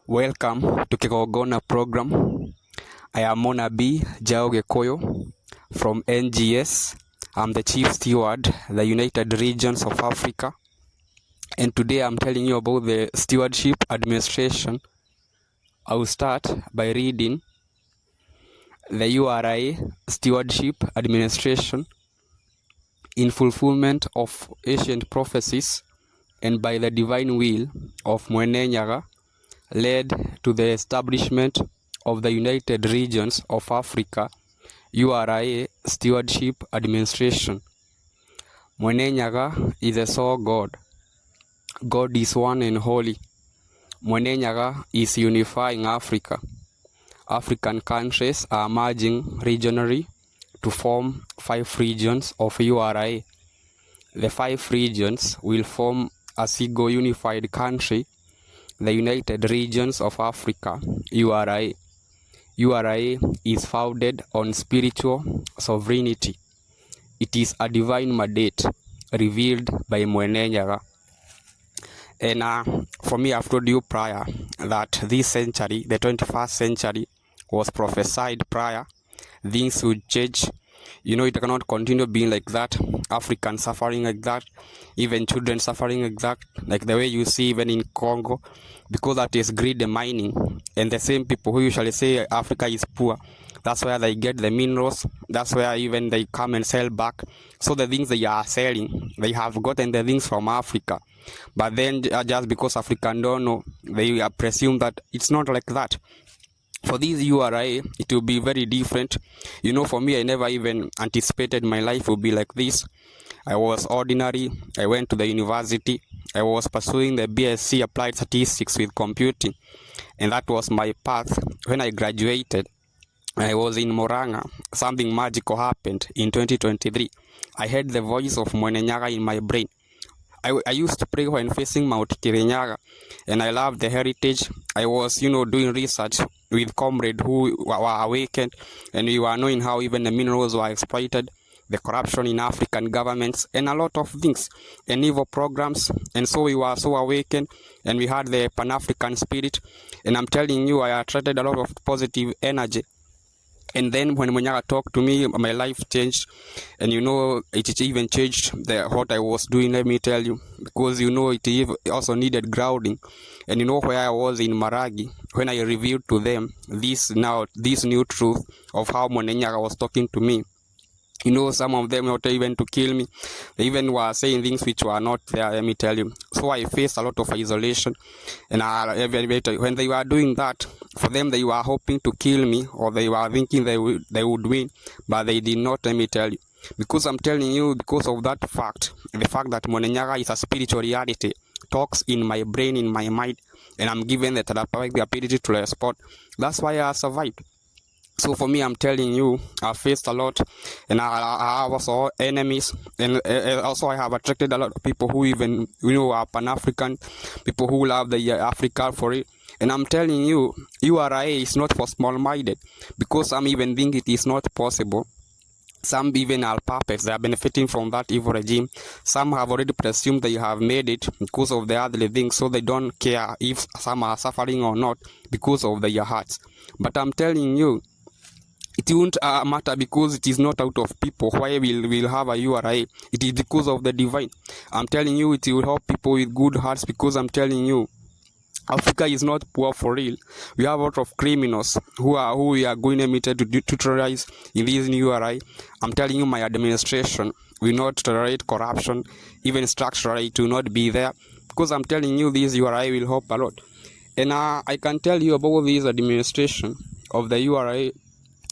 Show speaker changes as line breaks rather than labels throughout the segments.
Welcome to Kigogona program. I am Mona B. Jao Gekoyo from NGS. I'm the Chief Steward, the United Regions of Africa. And today I'm telling you about the Stewardship Administration. I will start by reading the URA Stewardship Administration in fulfillment of ancient prophecies and by the Divine Will of Mwenenyaga, led to the establishment of the United Regions of Africa, URA Stewardship Administration. Mwenenyaga is a sole God. God is one and holy. Mwenenyaga is unifying Africa. African countries are merging regionally to form 5 regions of URA. The 5 regions will form a single unified country, the United Regions of Africa, URA. URA is founded on spiritual sovereignty. It is a divine mandate revealed by Mwenenyaga. And for me, I've told you prior that this century, the 21st century, was prophesied prior. Things would change. It cannot continue being like that. Africans suffering like that, even children suffering like that, like the way you see even in Congo, because that is greed and mining. And the same people who usually say Africa is poor, that's where they get the minerals, that's where even they come and sell back. So the things they are selling, they have gotten the things from Africa. But then just because Africans don't know, they presume that it's not like that. For this URA, it will be very different. For me, I never even anticipated my life would be like this. I was ordinary. I went to the university. I was pursuing the BSc Applied Statistics with Computing. And that was my path. When I graduated, I was in Moranga. Something magical happened in 2023. I heard the voice of Mwenenyaga in my brain. I used to pray when facing Mount Kirinyaga, and I loved the heritage. I was, doing research with comrades who were awakened, and we were knowing how even the minerals were exploited, the corruption in African governments, and a lot of things, and evil programs. And so we were so awakened, and we had the Pan-African spirit. And I'm telling you, I attracted a lot of positive energy. And then when Mwenenyaga talked to me, my life changed. And it even changed what I was doing, let me tell you. Because it also needed grounding. And where I was in Maragi, when I revealed to them this new truth of how Mwenenyaga was talking to me. Some of them not even to kill me. They even were saying things which were not there, let me tell you. So I faced a lot of isolation. And when they were doing that, for them they were hoping to kill me, or they were thinking they would win, but they did not, let me tell you. Because I'm telling you, because of that fact, the fact that Mwenenyaga is a spiritual reality, talks in my brain, in my mind, and I'm given the therapeutic ability to respond. That's why I survived. So for me, I'm telling you, I faced a lot, and I have also enemies, and also I have attracted a lot of people who even, are Pan-African, people who love the Africa for it. And I'm telling you, URA is not for small-minded, because some even think it is not possible. Some even are puppets. They are benefiting from that evil regime. Some have already presumed they have made it because of the other things, so they don't care if some are suffering or not because of their hearts. But I'm telling you, it won't matter, because it is not out of people why we'll have a URA. It is because of the divine. I'm telling you, it will help people with good hearts, because I'm telling you, Africa is not poor for real. We have a lot of criminals who we are going to terrorize in this new URA. I'm telling you, my administration will not tolerate corruption, even structurally it will not be there, because I'm telling you, this URA will help a lot. And I can tell you about this administration of the URA,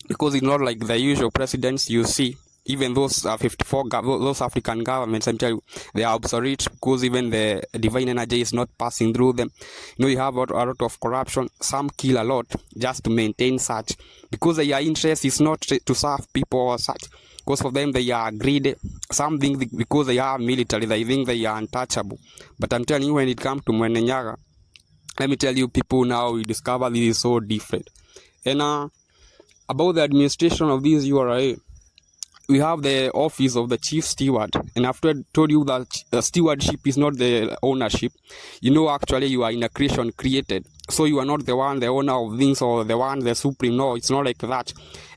because it's not like the usual presidents you see. Even those 54 those African governments, I'm telling you, they are obsolete, because even the divine energy is not passing through them. You have a lot of corruption. Some kill a lot just to maintain such, because their interest is not to serve people or such. Because for them, they are greedy. Some think because they are military, they think they are untouchable. But I'm telling you, when it comes to Mwenenyaga, let me tell you, people now we discover this is so different. And about the administration of this URA, we have the office of the chief steward, and after I told you that stewardship is not the ownership, actually you are in a creation created, so you are not the owner of things, or the supreme. No, it's not like that.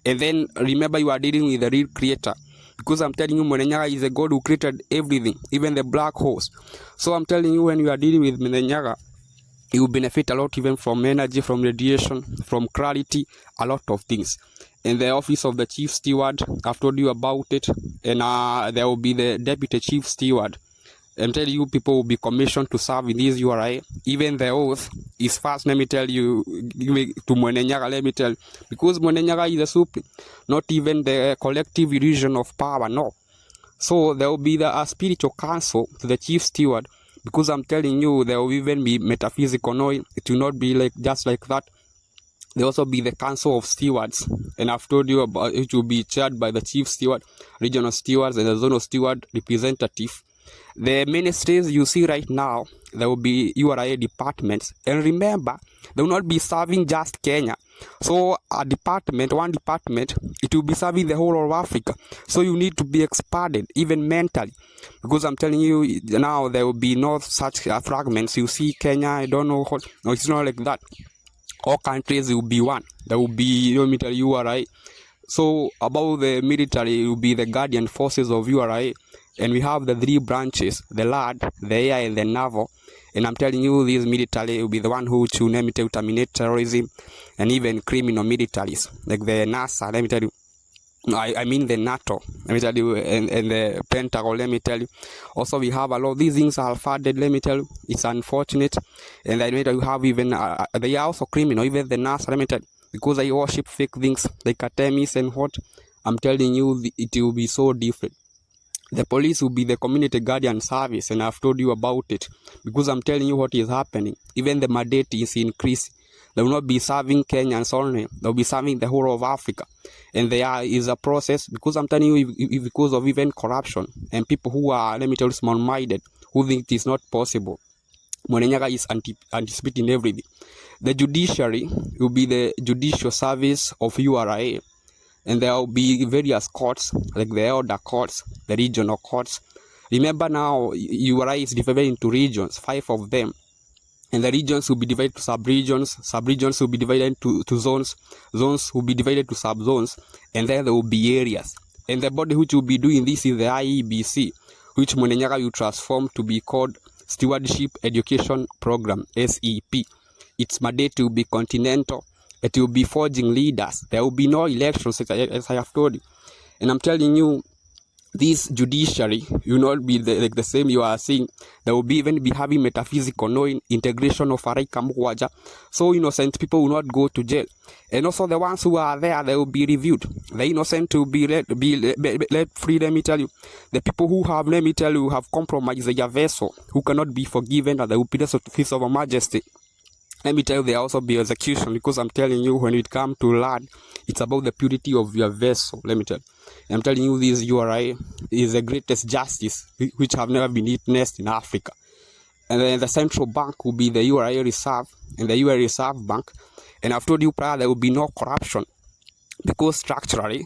And then remember, you are dealing with the real creator, because I'm telling you, Mwenenyaga is a God who created everything, even the black holes. So I'm telling you, when you are dealing with Mwenenyaga, you will benefit a lot, even from energy, from radiation, from clarity, a lot of things. In the office of the chief steward, I've told you about it, and there will be the deputy chief steward. I'm telling you, people will be commissioned to serve in this URA. Even the oath is first, let me tell you, to Mwenenyaga, let me tell you, because Mwenenyaga is the supreme, not even the collective illusion of power, no. So there will be a spiritual council to the chief steward, because I'm telling you, there will even be metaphysical knowing. It will not be like just like that. There will also be the council of stewards, and I've told you about it. Will be chaired by the chief steward, regional stewards, and the zonal steward representative. The ministries you see right now, there will be URA departments, and remember, they will not be serving just Kenya. So one department, it will be serving the whole of Africa. So you need to be expanded, even mentally, because I'm telling you now, there will be no such fragments. You see Kenya, I don't know what, no, it's not like that. All countries will be one. There will be military URA. So about the military, it will be the guardian forces of URA, and we have the three branches: the land, the air, and the naval. And I'm telling you, this military will be the one who will terminate terrorism and even criminal militaries like the NASA. Let me tell you, I mean the NATO, let me tell you, and the Pentagon, let me tell you. Also, we have a lot of these things are funded, let me tell you. It's unfortunate. And I you have even, they are also criminal, even the NASA, let me tell you, because they worship fake things like Artemis and what. I'm telling you, it will be so different. The police will be the community guardian service, and I've told you about it, because I'm telling you what is happening. Even the mandate is increasing. They will not be serving Kenyans only. They will be serving the whole of Africa. And there is a process, because I'm telling you, because of even corruption and people who are, let me tell you, small-minded, who think it is not possible. Mwenenyaga is anticipating everything. The judiciary will be the judicial service of URA. And there will be various courts, like the elder courts, the regional courts. Remember now, URA is divided into regions, 5 of them. And the regions will be divided to sub-regions. Sub-regions will be divided to zones. Zones will be divided to sub-zones. And then there will be areas. And the body which will be doing this is the IEBC, which Mwenenyaga will transform to be called Stewardship Education Program, SEP. Its mandate will be continental. It will be forging leaders. There will be no elections, as I have told you. And I'm telling you, this judiciary will not be like the same you are seeing. There will be even be having metaphysical knowing, integration of Araika Mwaja. So innocent people will not go to jail. And also the ones who are there, they will be reviewed. The innocent will be let free, let me tell you. The people who have, let me tell you, have compromised their vessel, who cannot be forgiven, and they will be the feast of majesty. Let me tell you, there will also be execution, because I'm telling you, when it comes to land, it's about the purity of your vessel. Let me tell you. I'm telling you, this URA is the greatest justice which have never been witnessed in Africa. And then the central bank will be the URA Reserve and the URA Reserve Bank. And I've told you prior, there will be no corruption, because structurally,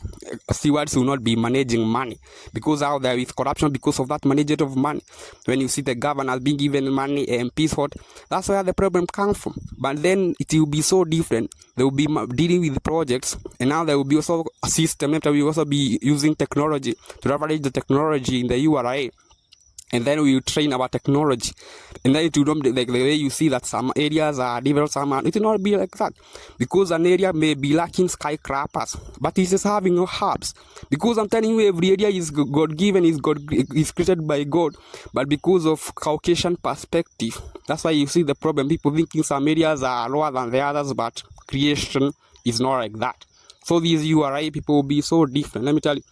stewards will not be managing money, because out there is corruption because of that management of money. When you see the governors being given money, MPs, what, that's where the problem comes from. But then it will be so different. They will be dealing with projects, and now there will be also a system that will also be using technology to leverage the technology in the URA. And then we will train our technology. And then it will not be like the way you see that some areas are developed, some are, it will not be like that. Because an area may be lacking skyscrapers, but it is having hubs. Because I'm telling you, every area is God-given, is created by God. But because of Caucasian perspective, that's why you see the problem. People thinking some areas are lower than the others, but creation is not like that. So these URA people will be so different. Let me tell you.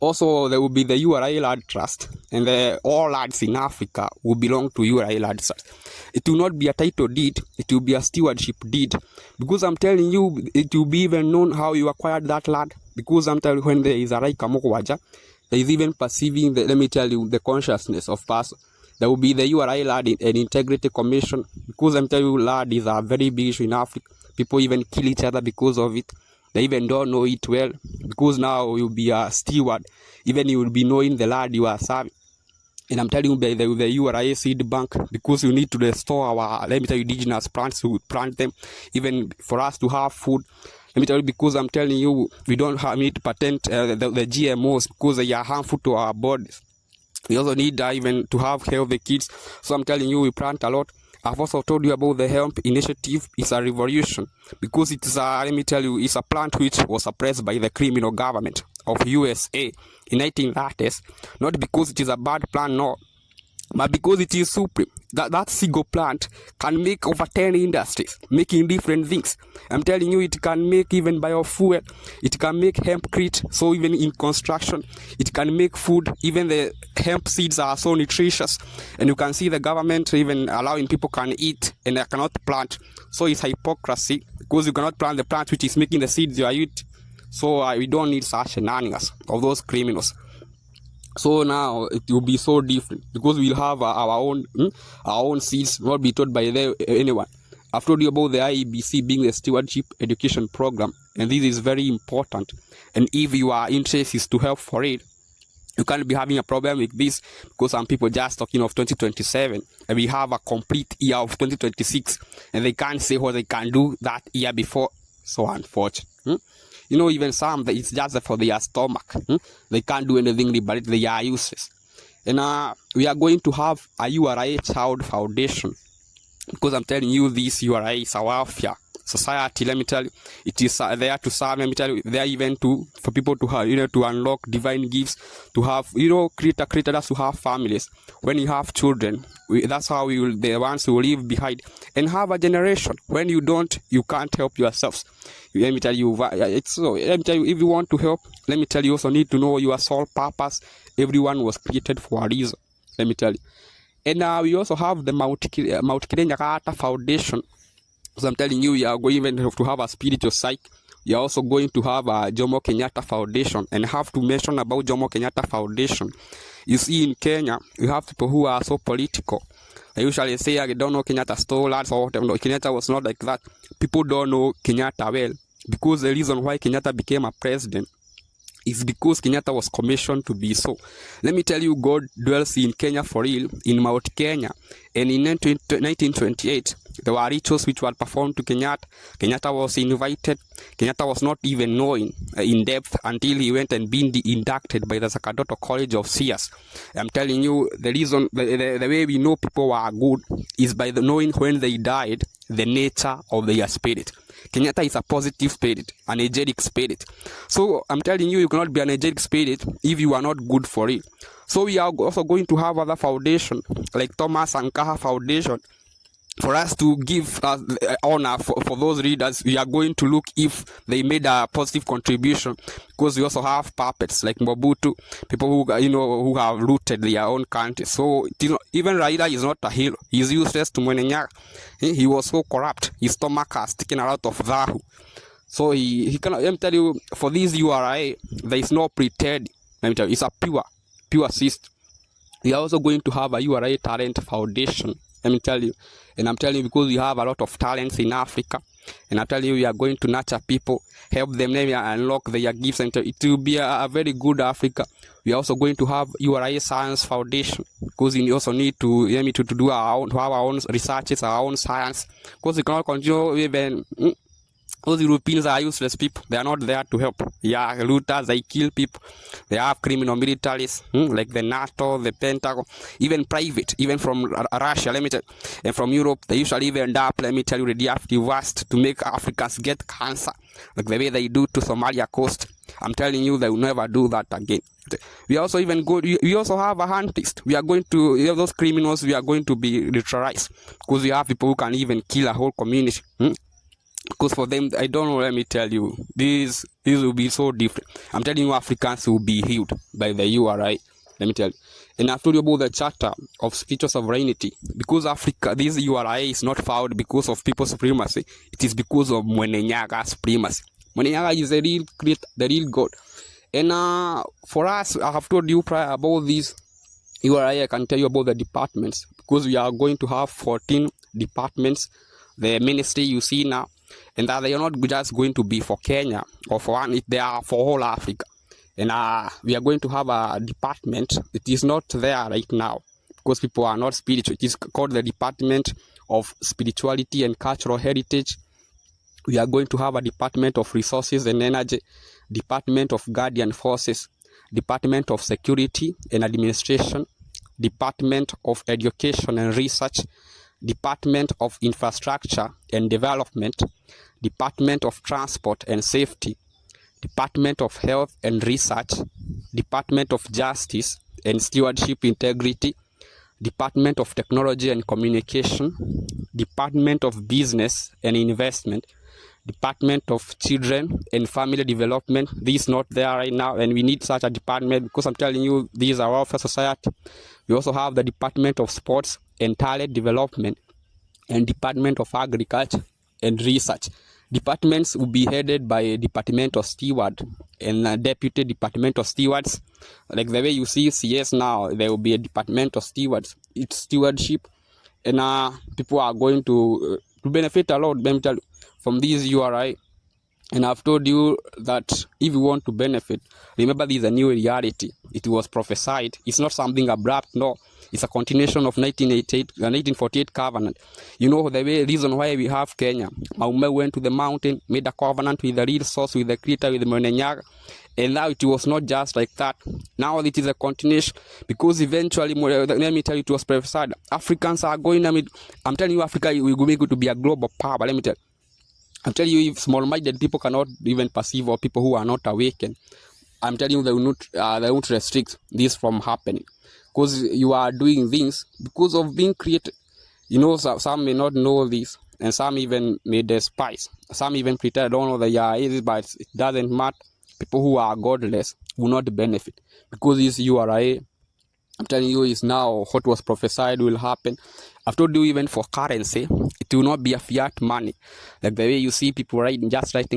Also, there will be the URA Land Trust, and all lands in Africa will belong to URA Land Trust. It will not be a title deed, it will be a stewardship deed. Because I'm telling you, it will be even known how you acquired that land. Because I'm telling you, when there is a Araika Mwaja, there is even perceiving, let me tell you, the consciousness of person. There will be the URA Land and Integrity Commission. Because I'm telling you, land is a very big issue in Africa. People even kill each other because of it. They even don't know it well, because now you'll be a steward. Even you will be knowing the land you are serving. And I'm telling you, by the URA seed bank, because you need to restore our, let me tell you, indigenous plants, to plant them, even for us to have food. Let me tell you, because I'm telling you, we don't need to patent the GMOs, because they are harmful to our bodies. We also need even to have healthy kids. So I'm telling you, we plant a lot. I've also told you about the hemp initiative. It's a revolution, because it's a, let me tell you, it's a plant which was suppressed by the criminal government of USA in 1930s. Not because it is a bad plant, no, but because it is supreme. That single plant can make over 10 industries, making different things. I'm telling you, it can make even biofuel, it can make hempcrete, so even in construction, it can make food. Even the hemp seeds are so nutritious, and you can see the government even allowing people can eat and they cannot plant. So it's hypocrisy, because you cannot plant the plant which is making the seeds you are eating. So we don't need such shenanigans of those criminals. So now it will be so different, because we'll have our own seeds, not be taught by anyone. I've told you about the IEBC being the Stewardship Education Program, and this is very important. And if your interest is to help for it, you can't be having a problem with this, because some people just talking of 2027, and we have a complete year of 2026, and they can't say what they can do that year before. So unfortunate. You know, even some, it's just for their stomach. They can't do anything about it. They are useless. And we are going to have a URA Child Foundation, because I'm telling you, this URA is a welfare society. Let me tell you, it is there to serve. Let me tell you, there even for people to have, to unlock divine gifts, to have, created us to have families. When you have children, that's how we will, the ones who will leave behind and have a generation. When you don't, you can't help yourselves. Let me tell you, it's so. Let me tell you, if you want to help, let me tell you, also need to know your sole purpose. Everyone was created for a reason. Let me tell you. And we also have the Mwenenyaga Foundation. So I'm telling you, we are going even to have a spiritual psych. We are also going to have a Jomo Kenyatta Foundation. And I have to mention about Jomo Kenyatta Foundation. You see, in Kenya, you have people who are so political. I usually say, I don't know Kenyatta stole that, or whatever. No, Kenyatta was not like that. People don't know Kenyatta well, because the reason why Kenyatta became a president is because Kenyatta was commissioned to be so. Let me tell you, God dwells in Kenya for real, in Mount Kenya. And in 1928, there were rituals which were performed to Kenyatta. Kenyatta was invited. Kenyatta was not even knowing in depth until he went and been inducted by the Sacerdotal College of Seers. I'm telling you, the reason, the way we know people are good is by the knowing when they died, the nature of their spirit. Kenyatta is a positive spirit, an energetic spirit. So I'm telling you, you cannot be an energetic spirit if you are not good for it. So we are also going to have other foundation, like Thomas and Kaha Foundation. For us to give honor for those readers, we are going to look if they made a positive contribution, because we also have puppets like Mobutu, people who who have looted their own country. So even Raila is not a hero. He is useless to Mwenenyaga. He was so corrupt. His stomach has taken a lot of THAAI. So he cannot. Let me tell you, for this URA, there is no pretend. Let me tell you, it's a pure system. We are also going to have a URA Talent Foundation. Let me tell you. And I'm telling you, because we have a lot of talents in Africa. And I'm telling you, we are going to nurture people, help them, maybe unlock their gifts. And it will be a very good Africa. We are also going to have URA Science Foundation, because we also need to do our own, to have our own researches, our own science. Because we cannot continue even. Those Europeans are useless people. They are not there to help. Yeah, looters, they kill people. They have criminal militaries, like the NATO, the Pentagon, even private, even from Russia, let me tell you, and from Europe. They usually even end up, let me tell you, radioactive waste to make Africans get cancer, like the way they do to Somalia coast. I'm telling you, they will never do that again. We also even go. We also have a huntist. We are going to those criminals. We are going to be neutralized, because we have people who can even kill a whole community. Because for them, I don't know, let me tell you, this will be so different. I'm telling you, Africans will be healed by the URA. Let me tell you. And I've told you about the Charter of Spiritual Sovereignty. Because Africa, this URA is not found because of people's supremacy. It is because of Mwenenyaga supremacy. Mwenenyaga is the real creator, the real God. And for us, I have told you prior about this URA. I can tell you about the departments. Because we are going to have 14 departments. The ministry you see now, and that they are not just going to be for Kenya or for one, they are for whole Africa. And we are going to have a department. It is not there right now because people are not spiritual. It is called the Department of Spirituality and Cultural Heritage. We are going to have a Department of Resources and Energy, Department of Guardian Forces, Department of Security and Administration, Department of Education and Research, Department of Infrastructure and Development, Department of Transport and Safety, Department of Health and Research, Department of Justice and Stewardship Integrity, Department of Technology and Communication, Department of Business and Investment, Department of Children and Family Development. This is not there right now, and we need such a department because I'm telling you, these are welfare society. We also have the Department of Sports and Talent Development and Department of Agriculture and Research. Departments will be headed by a Department of Steward and a Deputy Department of Stewards. Like the way you see CS now, there will be a Department of Stewards. It's stewardship, and people are going to benefit a lot from this URA. And I've told you that if you want to benefit, remember this is a new reality. It was prophesied. It's not something abrupt, no. It's a continuation of 1948 covenant. You know the reason why we have Kenya. Maume went to the mountain, made a covenant with the real source, with the creator, with the Mwenenyaga. And now it was not just like that. Now it is a continuation. Because eventually, let me tell you, it was prophesied. Africans are going, I'm telling you, Africa will be going to be a global power. Let me tell you. I'm telling you, if small-minded people cannot even perceive, or people who are not awakened, I'm telling you, they won't restrict this from happening. Because you are doing things because of being created. You know, some may not know this, and some even may despise. Some even pretend I don't know the is, but it doesn't matter. People who are godless will not benefit. Because this URA, I'm telling you, is now what was prophesied will happen. I've told you, even for currency, it will not be a fiat money. Like the way you see people writing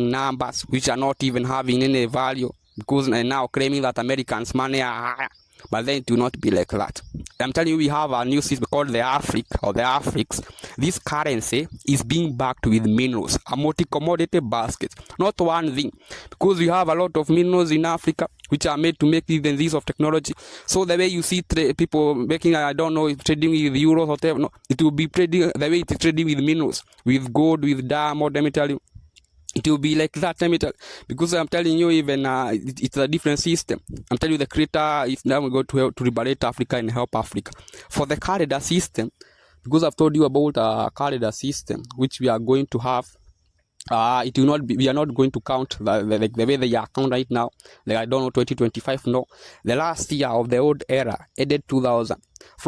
numbers which are not even having any value, because they're now claiming that Americans' money are higher. But then it will not be like that. I'm telling you, we have a new system called the Afric or the Africs. This currency is being backed with minerals, a multi-commodity basket, not one thing. Because we have a lot of minerals in Africa which are made to make even this of technology. So the way you see people making, I don't know, trading with euros or whatever, no, it will be trading the way it's trading with minerals, with gold, with diamond, let me tell you. It will be like that, let me tell, because I'm telling you, even it's a different system. I'm telling you, the creator is now going to help to liberate Africa and help Africa. For the corridor system, because I've told you about a corridor system which we are going to have, it will not be, we are not going to count the way they are count right now. Like, I don't know, 2025, no. The last year of the old era ended 2000.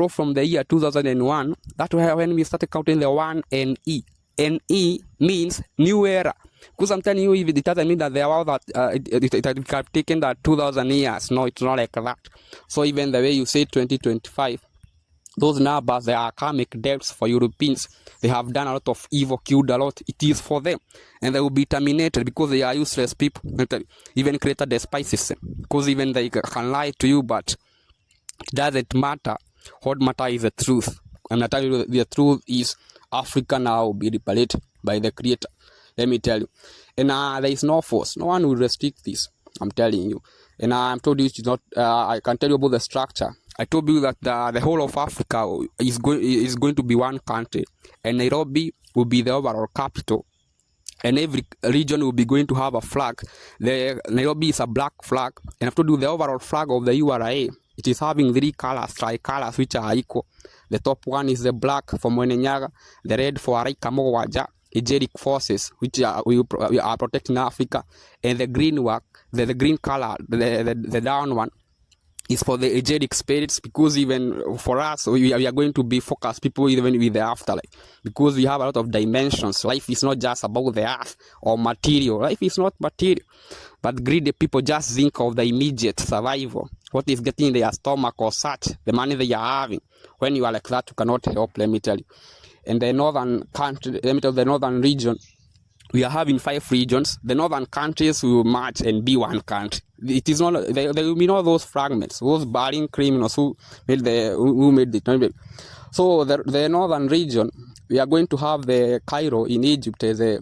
From the year 2001, that was when we started counting the 1 NE. NE means new era. Because I'm telling you, it doesn't mean that they are that it have taken that 2,000 years. No, it's not like that. So even the way you say 2025, those numbers, they are karmic debts for Europeans. They have done a lot of evil, killed a lot. It is for them. And they will be terminated because they are useless people. Even created the spy system. Because even they can lie to you, but it doesn't matter. What matters is the truth. And I tell you, the truth is Africa now will be liberated by the creator. Let me tell you. And there is no force. No one will restrict this. I'm telling you. And I'm told you, it's not, I can tell you about the structure. I told you that the whole of Africa is going to be one country. And Nairobi will be the overall capital. And every region will be going to have a flag. Nairobi is a black flag. And I've told you the overall flag of the URA. It is having 3 colors, tricolors, which are equal. The top one is the black for Mwenenyaga, the red for Araika Mowaja, Egeric forces, which are protecting Africa, and the green the green color, the down one, is for the Egeric spirits, because even for us, we are going to be focused people even with the afterlife, because we have a lot of dimensions. Life is not just about the earth or material. Life is not material, but greedy people just think of the immediate survival, what is getting in their stomach or such, the money they are having. When you are like that, you cannot help, let me tell you. In the northern country, let me tell you, the northern region, we are having 5 regions. The northern countries will merge and be one country. It is not, there will be not those fragments, those barring criminals who made the. So the northern region, we are going to have the Cairo in Egypt as a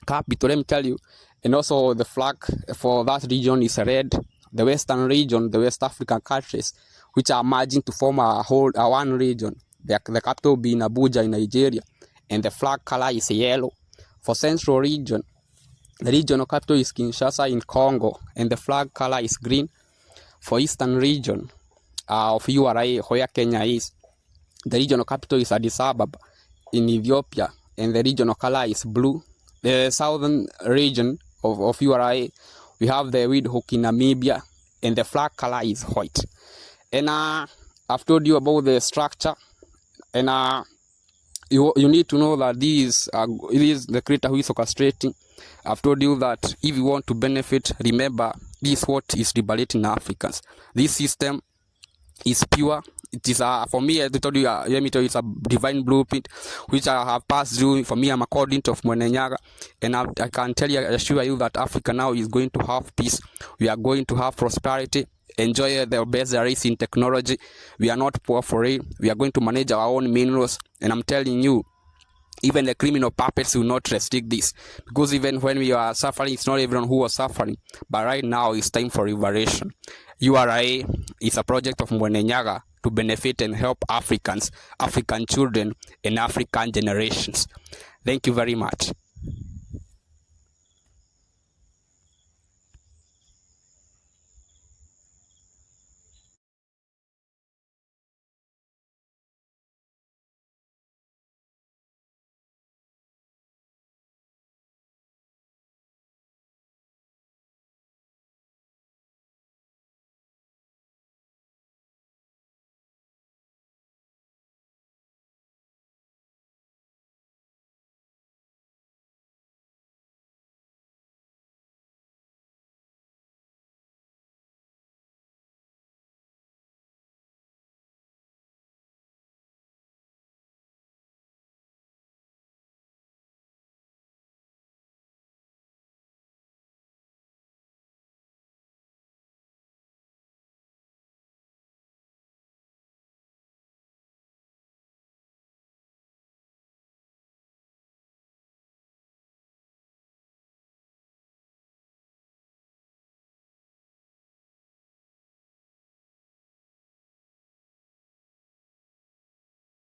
capital, let me tell you. And also the flag for that region is red. The western region, the West African countries, which are merging to form a one region. The capital will be in Abuja in Nigeria, and the flag color is yellow. For central region, the regional capital is Kinshasa in Congo, and the flag color is green. For eastern region of URA, where Kenya is, the regional capital is Addis Ababa in Ethiopia, and the regional color is blue. The southern region of URA, we have the Windhoek in Namibia, and the flag color is white. And I've told you about the structure, and you need to know that it is the creator who is orchestrating. I've told you that if you want to benefit, remember this is what is liberating Africans. This system is pure. It is for me, I told you, let me tell you, it's a divine blueprint which I have passed through. For me, I'm a coordinator of Mwenenyaga, and I can tell you, I assure you that Africa now is going to have peace. We are going to have prosperity. Enjoy the best there is in technology. We are not poor for it. We are going to manage our own minerals, and I'm telling you, even the criminal puppets will not restrict this, because even when we are suffering, it's not everyone who was suffering. But right now, it's time for liberation. URA is a project of Mwenenyaga to benefit and help Africans, African children, and African generations. Thank you very much.